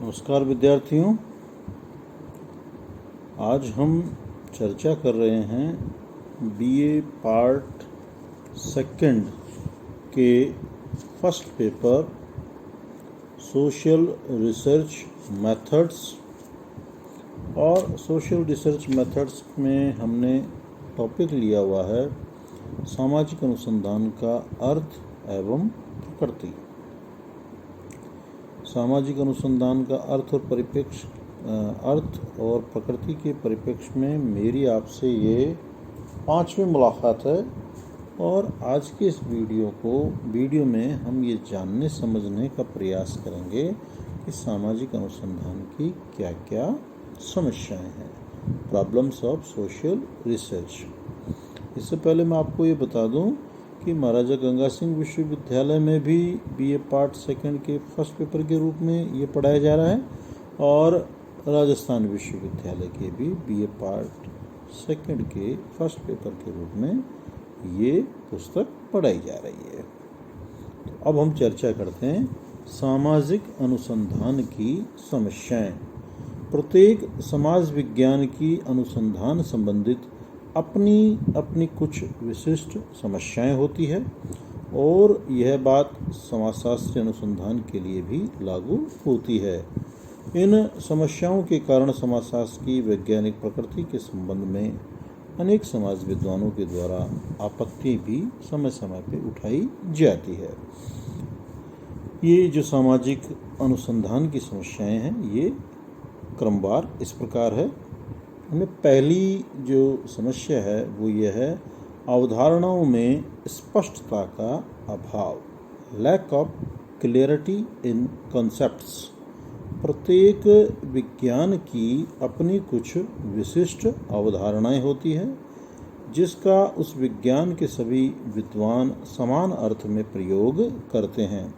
नमस्कार विद्यार्थियों, आज हम चर्चा कर रहे हैं बीए पार्ट सेकंड के first paper social research methods. और सोशल रिसर्च मेथड्स में हमने टॉपिक लिया हुआ है सामाजिक अनुसंधान का अर्थ एवं प्रकृति। सामाजिक अनुसंधान का अर्थ और प्रकृति के परिप्रेक्ष्य में मेरी आपसे ये 5वीं मुलाकात है। और आज के इस वीडियो में हम ये जानने समझने का प्रयास करेंगे कि सामाजिक अनुसंधान की क्या क्या समस्याएं हैं, प्रॉब्लम्स ऑफ सोशल रिसर्च। इससे पहले मैं आपको ये बता दूं कि महाराजा गंगा सिंह विश्वविद्यालय में भी बीए पार्ट सेकंड के फर्स्ट पेपर के रूप में ये पढ़ाया जा रहा है, और राजस्थान विश्वविद्यालय के भी बीए पार्ट सेकंड के फर्स्ट पेपर के रूप में ये पुस्तक पढ़ाई जा रही है। तो अब हम चर्चा करते हैं सामाजिक अनुसंधान की समस्याएं। प्रत्येक समाज विज्ञान की अनुसंधान संबंधित अपनी कुछ विशिष्ट समस्याएं होती है, और यह बात समाजशास्त्र अनुसंधान के लिए भी लागू होती है। इन समस्याओं के कारण समाजशास्त्र की वैज्ञानिक प्रकृति के संबंध में अनेक समाज विद्वानों के द्वारा आपत्ति भी समय समय पर उठाई जाती है। ये जो सामाजिक अनुसंधान की समस्याएं हैं, ये क्रमवार इस प्रकार है। हमें पहली जो समस्या है वो ये है अवधारणाओं में स्पष्टता का अभाव, lack of clarity in concepts. प्रत्येक विज्ञान की अपनी कुछ विशिष्ट अवधारणाएं होती हैं, जिसका उस विज्ञान के सभी विद्वान समान अर्थ में प्रयोग करते हैं।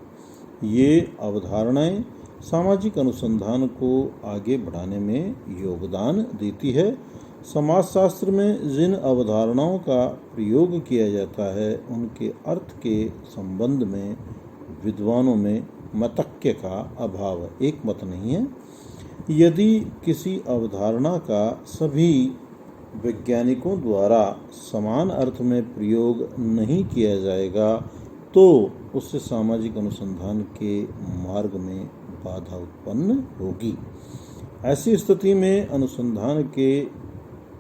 ये अवधारणाएं सामाजिक अनुसंधान को आगे बढ़ाने में योगदान देती है। समाजशास्त्र में जिन अवधारणाओं का प्रयोग किया जाता है, उनके अर्थ के संबंध में विद्वानों में मतक्य का अभाव है, एक मत नहीं है। यदि किसी अवधारणा का सभी वैज्ञानिकों द्वारा समान अर्थ में प्रयोग नहीं किया जाएगा, तो उससे सामाजिक अनुसंधान के मार्ग में बाधा उत्पन्न होगी। ऐसी स्थिति में अनुसंधान के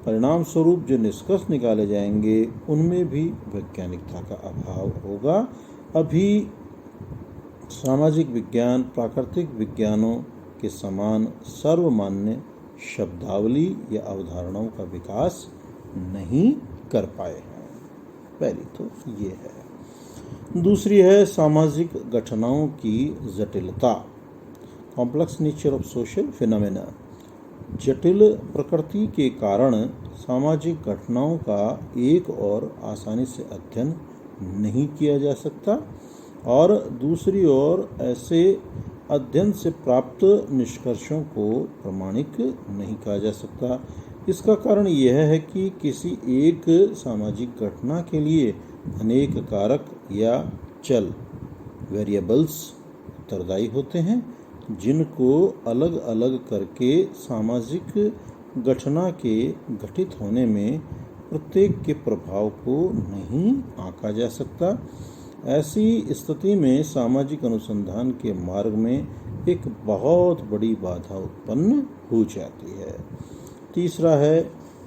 परिणाम स्वरूप जो निष्कर्ष निकाले जाएंगे, उनमें भी वैज्ञानिकता का अभाव होगा। अभी सामाजिक विज्ञान प्राकृतिक विज्ञानों के समान सर्वमान्य शब्दावली या अवधारणाओं का विकास नहीं कर पाए हैं। पहली तो ये है। दूसरी है सामाजिक घटनाओं की जटिलता, complex nature of social phenomena. जटिल प्रकृति के कारण सामाजिक घटनाओं का एक और आसानी से अध्ययन नहीं किया जा सकता, और दूसरी ओर ऐसे अध्ययन से प्राप्त निष्कर्षों को प्रामाणिक नहीं कहा जा सकता। इसका कारण यह है कि किसी एक सामाजिक घटना के लिए अनेक कारक या चल वेरिएबल्स उत्तरदायी होते हैं, जिनको अलग अलग करके सामाजिक घटना के घटित होने में प्रत्येक के प्रभाव को नहीं आंका जा सकता। ऐसी स्थिति में सामाजिक अनुसंधान के मार्ग में एक बहुत बड़ी बाधा उत्पन्न हो जाती है। तीसरा है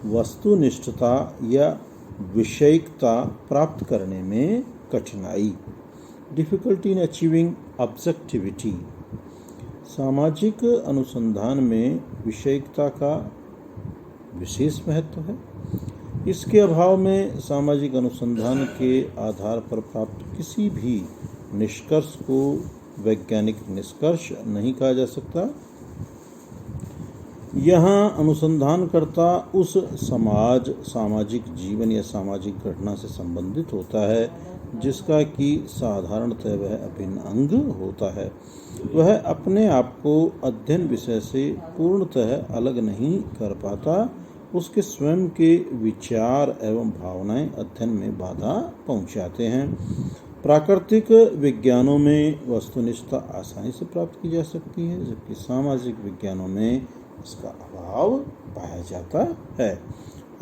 वस्तुनिष्ठता या विषयिकता प्राप्त करने में कठिनाई, डिफिकल्टी इन अचीविंग ऑब्जेक्टिविटी। सामाजिक अनुसंधान में विषयिकता का विशेष महत्व है। इसके अभाव में सामाजिक अनुसंधान के आधार पर प्राप्त किसी भी निष्कर्ष को वैज्ञानिक निष्कर्ष नहीं कहा जा सकता। यहाँ अनुसंधानकर्ता उस सामाजिक जीवन या सामाजिक घटना से संबंधित होता है, जिसका कि साधारणतः वह अभिन्न अंग होता है। वह अपने आप को अध्ययन विषय से पूर्णतः अलग नहीं कर पाता। उसके स्वयं के विचार एवं भावनाएं अध्ययन में बाधा पहुंचाते हैं। प्राकृतिक विज्ञानों में वस्तुनिष्ठता आसानी से प्राप्त की जा सकती है, जबकि सामाजिक विज्ञानों में इसका अभाव पाया जाता है।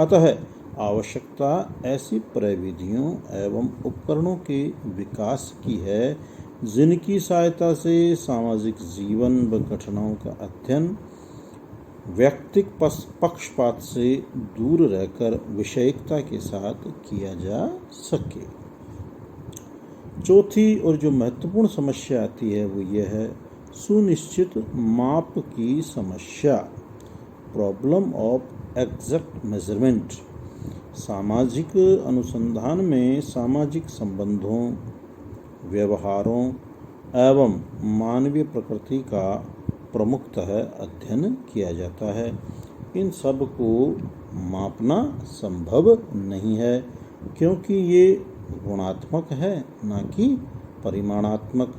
अतः आवश्यकता ऐसी प्रविधियों एवं उपकरणों के विकास की है जिनकी सहायता से सामाजिक जीवन व घटनाओं का अध्ययन व्यक्तिक पक्षपात से दूर रहकर विषयिकता के साथ किया जा सके। चौथी और जो महत्वपूर्ण समस्या आती है वो यह है सुनिश्चित माप की समस्या, प्रॉब्लम ऑफ एग्जैक्ट मेजरमेंट। सामाजिक अनुसंधान में सामाजिक संबंधों, व्यवहारों एवं मानवीय प्रकृति का प्रमुखतः अध्ययन किया जाता है। इन सब को मापना संभव नहीं है क्योंकि ये गुणात्मक है न कि परिमाणात्मक।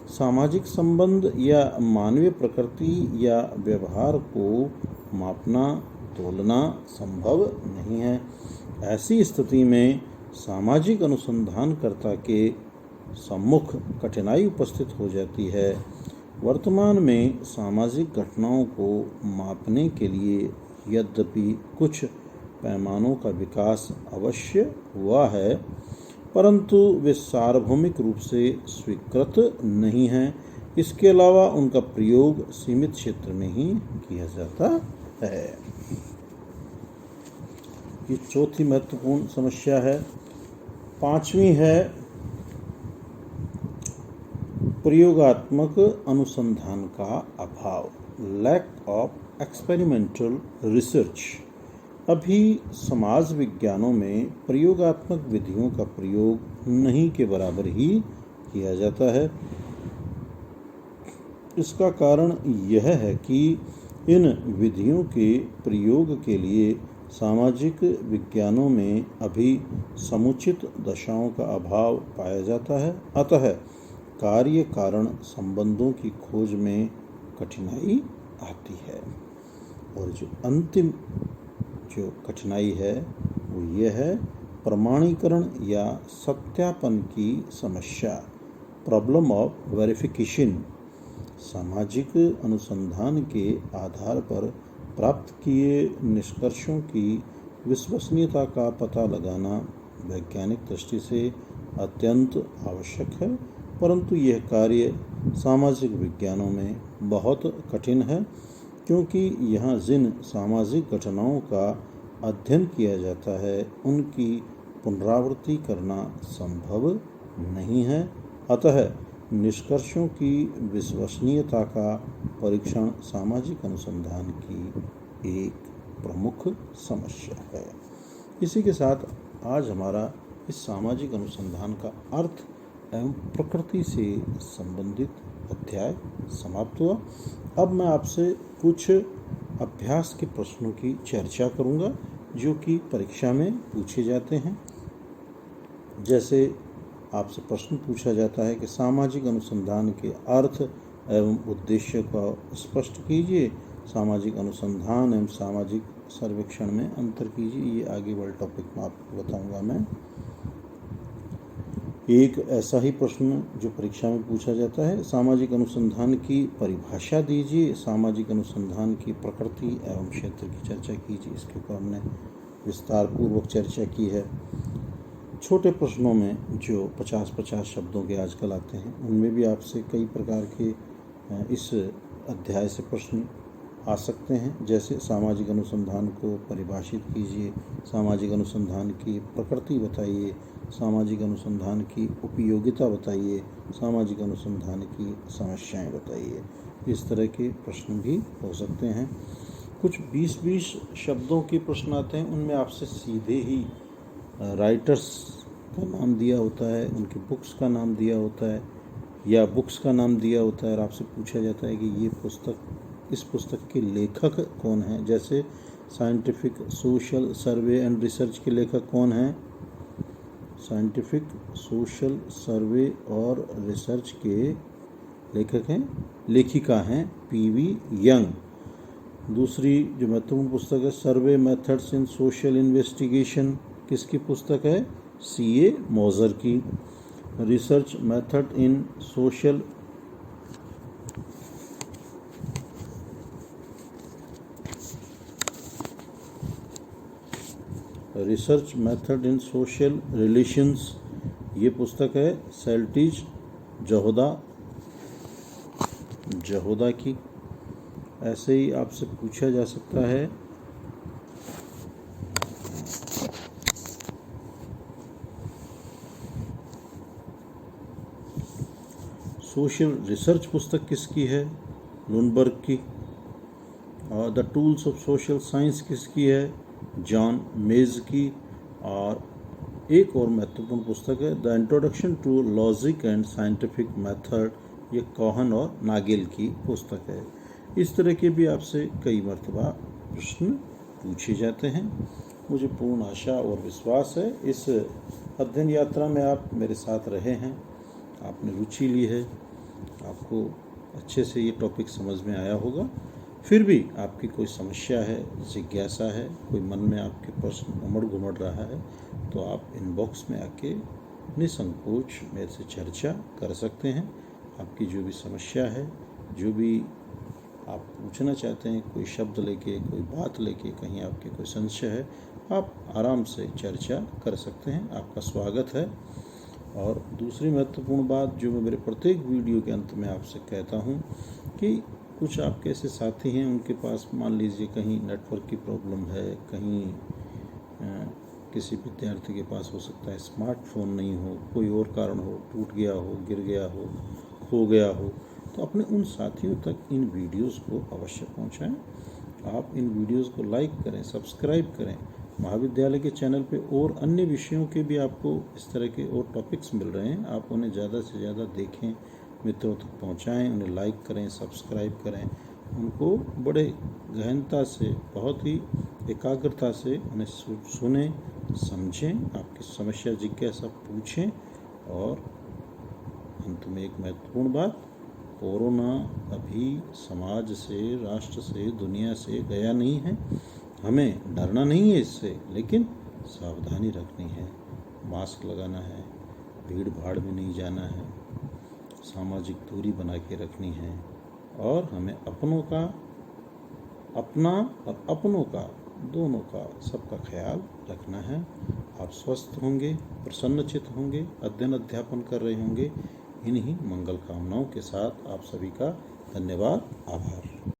सामाजिक संबंध या मानवीय प्रकृति या व्यवहार को मापना तोलना संभव नहीं है। ऐसी स्थिति में सामाजिक अनुसंधानकर्ता के सम्मुख कठिनाई उपस्थित हो जाती है। वर्तमान में सामाजिक घटनाओं को मापने के लिए यद्यपि कुछ पैमानों का विकास अवश्य हुआ है, परंतु वे सार्वभौमिक रूप से स्वीकृत नहीं हैं। इसके अलावा उनका प्रयोग सीमित क्षेत्र में ही किया जाता है। ये चौथी महत्वपूर्ण समस्या है। पांचवी है प्रयोगात्मक अनुसंधान का अभाव, लैक ऑफ एक्सपेरिमेंटल रिसर्च। अभी समाज विज्ञानों में प्रयोगात्मक विधियों का प्रयोग नहीं के बराबर ही किया जाता है। इसका कारण यह है कि इन विधियों के प्रयोग के लिए सामाजिक विज्ञानों में अभी समुचित दशाओं का अभाव पाया जाता है। अतः कार्य कारण संबंधों की खोज में कठिनाई आती है। और जो अंतिम जो कठिनाई है वो ये है प्रमाणीकरण या सत्यापन की समस्या, प्रॉब्लम ऑफ वेरिफिकेशन। सामाजिक अनुसंधान के आधार पर प्राप्त किए निष्कर्षों की विश्वसनीयता का पता लगाना वैज्ञानिक दृष्टि से अत्यंत आवश्यक है, परंतु यह कार्य सामाजिक विज्ञानों में बहुत कठिन है क्योंकि यहाँ जिन सामाजिक घटनाओं का अध्ययन किया जाता है उनकी पुनरावृत्ति करना संभव नहीं है। अतः निष्कर्षों की विश्वसनीयता का परीक्षण सामाजिक अनुसंधान की एक प्रमुख समस्या है। इसी के साथ आज हमारा इस सामाजिक अनुसंधान का अर्थ एवं प्रकृति से संबंधित अध्याय समाप्त हुआ। अब मैं आपसे कुछ अभ्यास के प्रश्नों की चर्चा करूंगा जो कि परीक्षा में पूछे जाते हैं। जैसे आपसे प्रश्न पूछा जाता है कि सामाजिक अनुसंधान के अर्थ एवं उद्देश्य को स्पष्ट कीजिए, सामाजिक अनुसंधान एवं सामाजिक सर्वेक्षण में अंतर कीजिए। ये आगे वाले टॉपिक में आपको बताऊंगा मैं। एक ऐसा ही प्रश्न जो परीक्षा में पूछा जाता है, सामाजिक अनुसंधान की परिभाषा दीजिए, सामाजिक अनुसंधान की प्रकृति एवं क्षेत्र की चर्चा कीजिए। इसके ऊपर हमने विस्तार पूर्वक चर्चा की है। छोटे प्रश्नों में जो 50-50 शब्दों के आजकल आते हैं उनमें भी आपसे कई प्रकार के इस अध्याय से प्रश्न आ सकते हैं। जैसे सामाजिक अनुसंधान को परिभाषित कीजिए, सामाजिक अनुसंधान की प्रकृति बताइए, सामाजिक अनुसंधान की उपयोगिता बताइए, सामाजिक अनुसंधान की समस्याएं बताइए। इस तरह के प्रश्न भी हो सकते हैं। कुछ 20-20 शब्दों के प्रश्न आते हैं, उनमें आपसे सीधे ही राइटर्स का नाम दिया होता है, उनकी बुक्स का नाम दिया होता है या बुक्स का नाम दिया होता है और आपसे पूछा जाता है कि ये पुस्तक, इस पुस्तक के लेखक कौन हैं। जैसे scientific social survey and research के लेखक कौन हैं, साइंटिफिक सोशल सर्वे और रिसर्च के लेखक हैं, लेखिका हैं पीवी यंग। दूसरी जो महत्वपूर्ण पुस्तक है सर्वे मेथड्स इन सोशल इन्वेस्टिगेशन, किसकी पुस्तक है, सीए मोजर की। Research method in social relations, ये पुस्तक है सेल्टिज जहोदा की। ऐसे ही आपसे पूछा जा सकता है सोशल रिसर्च पुस्तक किसकी है, लुनबर्ग की। और the tools of social science किसकी है, जॉन मेज की। और एक और महत्वपूर्ण पुस्तक है the introduction to logic and scientific method, ये कोहन और नागेल की पुस्तक है। इस तरह के भी आपसे कई मर्तबा प्रश्न पूछे जाते हैं। मुझे पूर्ण आशा और विश्वास है इस अध्ययन यात्रा में आप मेरे साथ रहे हैं, आपने रुचि ली है, आपको अच्छे से ये टॉपिक समझ में आया होगा। फिर भी आपकी कोई समस्या है, जिज्ञासा है, कोई मन में आपके प्रश्न उमड़ घुमड़ रहा है, तो आप इनबॉक्स में आके निसंकोच मेरे से चर्चा कर सकते हैं। आपकी जो भी समस्या है, जो भी आप पूछना चाहते हैं, कोई शब्द लेके, कोई बात लेके, कहीं आपके कोई संशय है, आप आराम से चर्चा कर सकते हैं। आपका स्वागत है। और दूसरी महत्वपूर्ण बात जो मैं मेरे प्रत्येक वीडियो के अंत में आपसे कहता हूँ कि कुछ आपके ऐसे साथी हैं, उनके पास मान लीजिए कहीं नेटवर्क की प्रॉब्लम है, कहीं किसी विद्यार्थी के पास हो सकता है स्मार्टफोन नहीं हो, कोई और कारण हो, टूट गया हो, गिर गया हो, खो गया हो, तो अपने उन साथियों तक इन वीडियोस को अवश्य पहुंचाएं। आप इन वीडियोस को लाइक करें, सब्सक्राइब करें। महाविद्यालय के चैनल पे और अन्य विषयों के भी आपको इस तरह के और टॉपिक्स मिल रहे हैं, आप उन्हें ज़्यादा से ज़्यादा देखें, मित्रों तक पहुंचाएं, उन्हें लाइक करें, सब्सक्राइब करें, उनको बड़े गहनता से, बहुत ही एकाग्रता से उन्हें सुने, समझें, आपकी समस्या जिज्ञासा पूछें। और अंत में एक महत्वपूर्ण बात, कोरोना अभी समाज से, राष्ट्र से, दुनिया से गया नहीं है। हमें डरना नहीं है इससे, लेकिन सावधानी रखनी है, मास्क लगाना है, भीड़ भाड़ में नहीं जाना है, सामाजिक दूरी बना के रखनी है, और हमें अपनों का, अपना और अपनों का, दोनों का, सबका ख्याल रखना है। आप स्वस्थ होंगे, प्रसन्नचित्त होंगे, अध्ययन अध्यापन कर रहे होंगे। इन्हीं मंगल कामनाओं के साथ आप सभी का धन्यवाद, आभार।